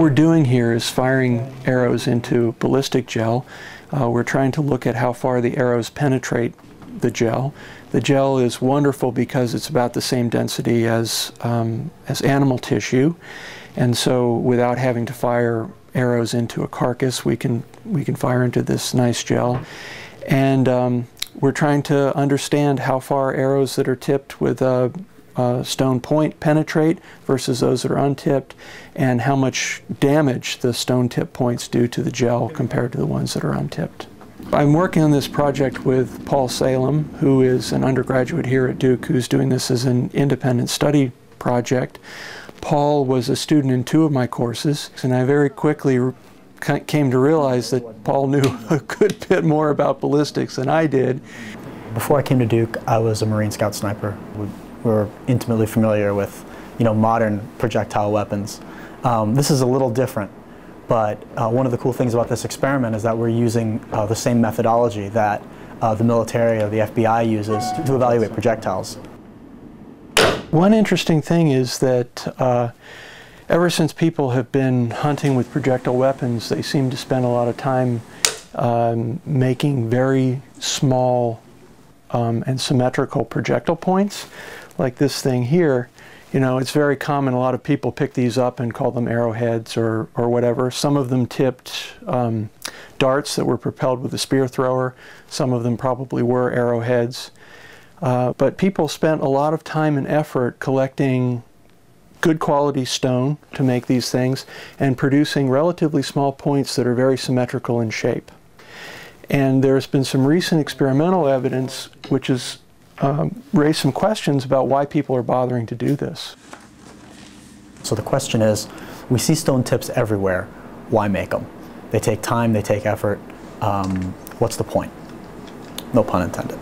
we're doing here is firing arrows into ballistic gel. We're trying to look at how far the arrows penetrate the gel. The gel is wonderful because it's about the same density as animal tissue, and so without having to fire arrows into a carcass, we can fire into this nice gel. And we're trying to understand how far arrows that are tipped with a stone point penetrate versus those that are untipped, and how much damage the stone tip points do to the gel compared to the ones that are untipped. I'm working on this project with Paul Salem, who is an undergraduate here at Duke, who's doing this as an independent study project. Paul was a student in 2 of my courses, and I very quickly came to realize that Paul knew a good bit more about ballistics than I did. Before I came to Duke, I was a Marine Scout sniper. We were intimately familiar with, modern projectile weapons. This is a little different, but one of the cool things about this experiment is that we're using the same methodology that the military or the FBI uses to evaluate projectiles. One interesting thing is that ever since people have been hunting with projectile weapons, they seem to spend a lot of time making very small and symmetrical projectile points, like this thing here. It's very common. A lot of people pick these up and call them arrowheads or whatever. Some of them tipped darts that were propelled with a spear thrower. Some of them probably were arrowheads. But people spent a lot of time and effort collecting good quality stone to make these things and producing relatively small points that are very symmetrical in shape. And there's been some recent experimental evidence which has raised some questions about why people are bothering to do this. So the question is, we see stone tips everywhere. Why make them? They take time, they take effort. What's the point? No pun intended.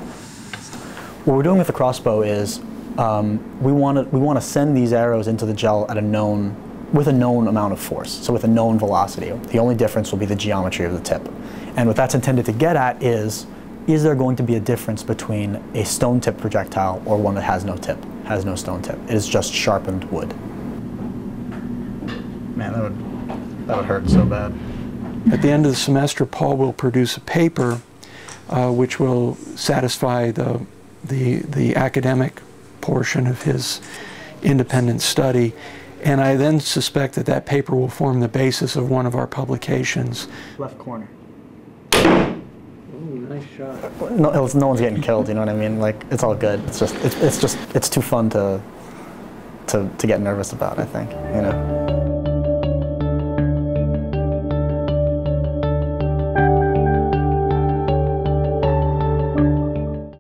What we're doing with the crossbow is we want to send these arrows into the gel at with a known amount of force, so with a known velocity. The only difference will be the geometry of the tip. And what that's intended to get at is there going to be a difference between a stone tip projectile or one that has no tip, has no stone tip? It is just sharpened wood. Man, that would hurt so bad. At the end of the semester, Paul will produce a paper which will satisfy the academic portion of his independent study, and I then suspect that that paper will form the basis of one of our publications. Left corner. Ooh, nice shot. No one's getting killed, you know what I mean? Like, it's all good. It's too fun to get nervous about, I think,